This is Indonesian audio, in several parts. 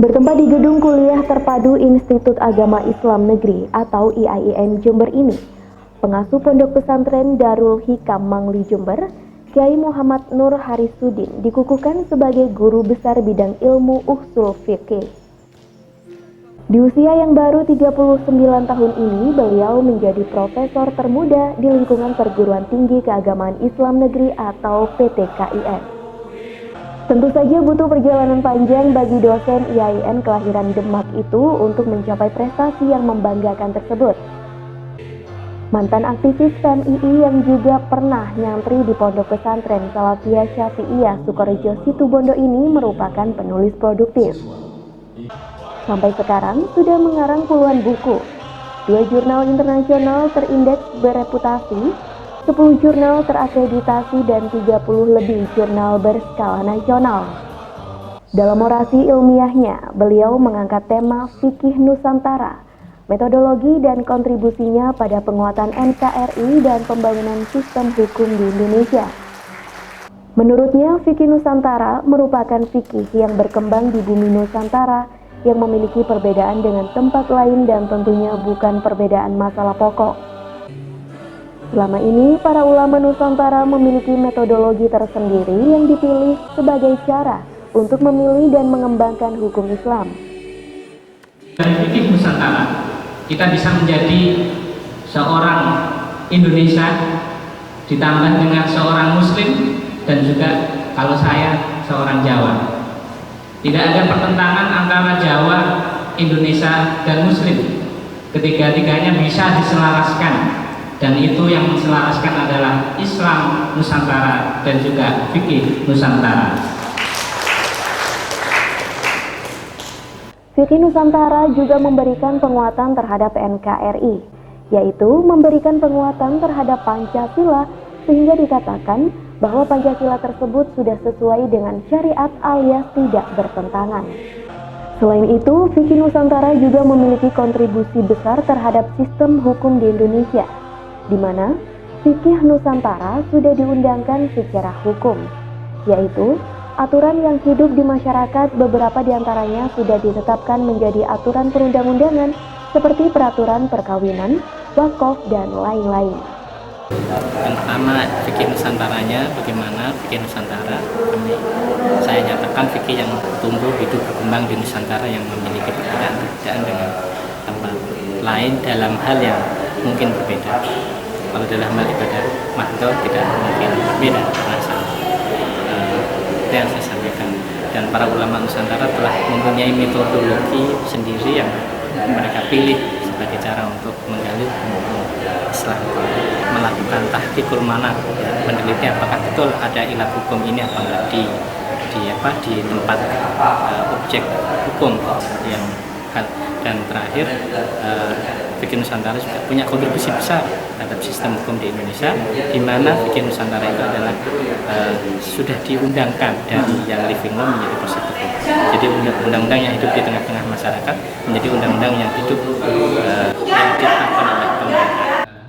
Bertempat di Gedung Kuliah Terpadu Institut Agama Islam Negeri atau IAIN Jember ini, pengasuh Pondok Pesantren Darul Hikam Mangli Jember, Kiai Muhammad Nur Harisuddin dikukuhkan sebagai guru besar bidang ilmu ushul fikih. Di usia yang baru 39 tahun ini, beliau menjadi profesor termuda di lingkungan Perguruan Tinggi Keagamaan Islam Negeri atau PTKIN. Tentu saja butuh perjalanan panjang bagi dosen IAIN kelahiran Demak itu untuk mencapai prestasi yang membanggakan tersebut. Mantan aktivis PMII yang juga pernah nyantri di Pondok Pesantren Salafiyah Syafi'iyah Sukorejo Situbondo ini merupakan penulis produktif. Sampai sekarang sudah mengarang puluhan buku, 2 jurnal internasional terindeks bereputasi, 10 jurnal terakreditasi dan 30 lebih jurnal berskala nasional. Dalam orasi ilmiahnya, beliau mengangkat tema fikih Nusantara, metodologi dan kontribusinya pada penguatan NKRI dan pembangunan sistem hukum di Indonesia. Menurutnya, fikih Nusantara merupakan fikih yang berkembang di bumi Nusantara yang memiliki perbedaan dengan tempat lain dan tentunya bukan perbedaan masalah pokok. Selama ini, para ulama Nusantara memiliki metodologi tersendiri yang dipilih sebagai cara untuk memilih dan mengembangkan hukum Islam. Dari fikih Nusantara, kita bisa menjadi seorang Indonesia ditambah dengan seorang Muslim dan juga kalau saya seorang Jawa. Tidak ada pertentangan antara Jawa, Indonesia, dan Muslim. Ketiga-tiganya bisa diselaraskan. Dan itu yang menselaraskan adalah Islam Nusantara dan juga fikih Nusantara. Fikih Nusantara juga memberikan penguatan terhadap NKRI, yaitu memberikan penguatan terhadap Pancasila sehingga dikatakan bahwa Pancasila tersebut sudah sesuai dengan syariat alias tidak bertentangan. Selain itu, fikih Nusantara juga memiliki kontribusi besar terhadap sistem hukum di Indonesia, di mana fikih Nusantara sudah diundangkan secara hukum, yaitu aturan yang hidup di masyarakat. Beberapa diantaranya sudah ditetapkan menjadi aturan perundang-undangan seperti peraturan perkawinan, wakaf, dan lain-lain. Yang pertama, fikih Nusantaranya, bagaimana fikih Nusantara saya nyatakan fikih yang tumbuh hidup berkembang di Nusantara yang memiliki perbedaan dengan tempat lain dalam hal yang mungkin berbeda. Kalau dalam hal ibadah makdo tidak mungkin berbeda karena yang saya sampaikan, dan para ulama Nusantara telah mempunyai metodologi sendiri yang mereka pilih sebagai cara untuk menggali hukum Islam, melakukan tahqiqul manat, meneliti apakah betul ada ilat hukum ini apa enggak di tempat objek hukum yang. Dan terakhir, fikih Nusantara juga punya kontribusi besar terhadap sistem hukum di Indonesia, di mana fikih Nusantara itu adalah sudah diundangkan dari yang living law menjadi positif law. Jadi undang-undang yang hidup di tengah-tengah masyarakat menjadi undang-undang yang hidup yang ditetapkan oleh pemerintah.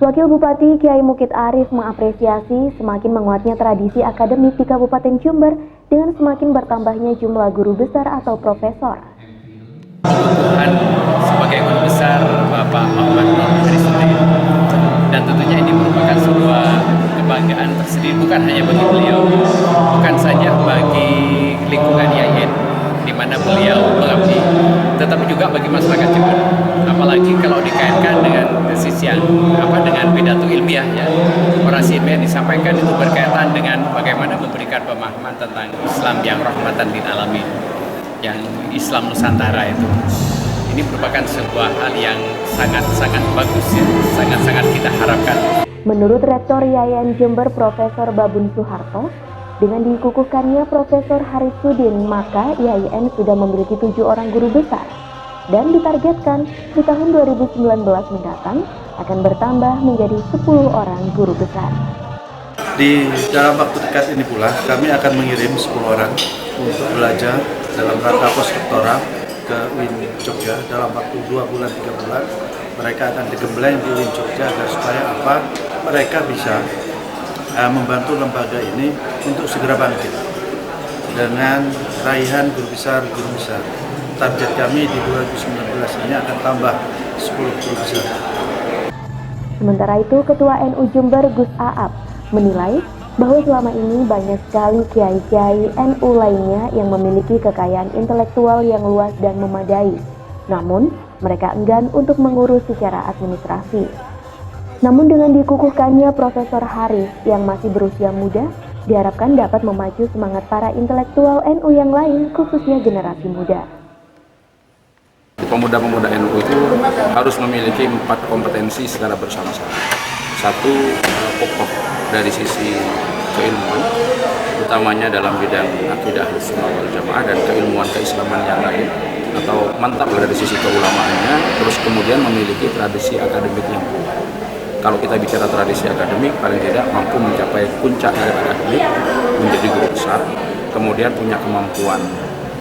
Wakil Bupati Kiai Mukid Arif mengapresiasi semakin menguatnya tradisi akademik di Kabupaten Jember dengan semakin bertambahnya jumlah guru besar atau profesor. Kebutuhan sebagai guru besar Bapak Muhammad Nur Harisuddin, dan tentunya ini merupakan sebuah kebanggaan tersendiri bukan hanya bagi beliau, bukan saja bagi lingkungan IAIN di mana beliau mengabdi, tetapi juga bagi masyarakat Jember. Apalagi kalau dikaitkan dengan sisi dengan pidato ilmiah, ya, orasi ilmiah disampaikan itu berkaitan dengan bagaimana memberikan pemahaman tentang Islam yang rahmatan lil alamin, yang Islam Nusantara itu. Ini merupakan sebuah hal yang sangat-sangat bagus, ya, sangat-sangat kita harapkan. Menurut Rektor IAIN Jember Profesor Babun Suharto, dengan dikukuhkannya Profesor Harisuddin, maka IAIN sudah memiliki 7 orang guru besar dan ditargetkan di tahun 2019 mendatang akan bertambah menjadi 10 orang guru besar. Di dalam waktu dekat ini pula kami akan mengirim 10 orang untuk belajar dalam rangka postdoktoral ke UIN Jogja dalam waktu 2 bulan 3 bulan. Mereka akan digembleng di UIN Jogja agar supaya mereka bisa membantu lembaga ini untuk segera bangkit dengan raihan guru besar target kami di 2019 ini akan tambah 10 guru besar. Sementara itu, Ketua NU Jember Gus Aap menilai bahwa selama ini banyak sekali kiai-kiai NU lainnya yang memiliki kekayaan intelektual yang luas dan memadai. Namun, mereka enggan untuk mengurus secara administrasi. Namun dengan dikukuhkannya Profesor Haris yang masih berusia muda, diharapkan dapat memacu semangat para intelektual NU yang lain, khususnya generasi muda. Pemuda-pemuda NU itu harus memiliki 4 kompetensi secara bersama-sama. 1, pokok dari sisi keilmuan, utamanya dalam bidang akidah sunnah wal jamaah dan keilmuan keislaman yang lain, atau mantap dari sisi keulamaannya, terus kemudian memiliki tradisi akademik yang kuat. Kalau kita bicara tradisi akademik, paling tidak mampu mencapai puncak dari akademik, menjadi guru besar, kemudian punya kemampuan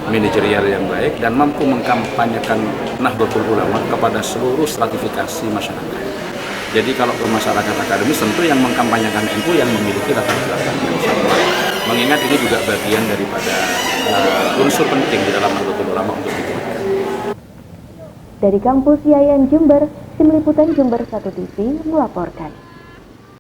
manajerial yang baik, dan mampu mengkampanyekan Nahdlatul Ulama kepada seluruh stratifikasi masyarakat. Jadi kalau ke masyarakat akademis, tentu yang mengkampanyekan NU yang memiliki latar belakang yang sama. Mengingat ini juga bagian daripada unsur penting di dalam Nahdlatul Ulama untuk itu. Dari kampus IAIN Jember, Tim Liputan Jember 1 TV melaporkan.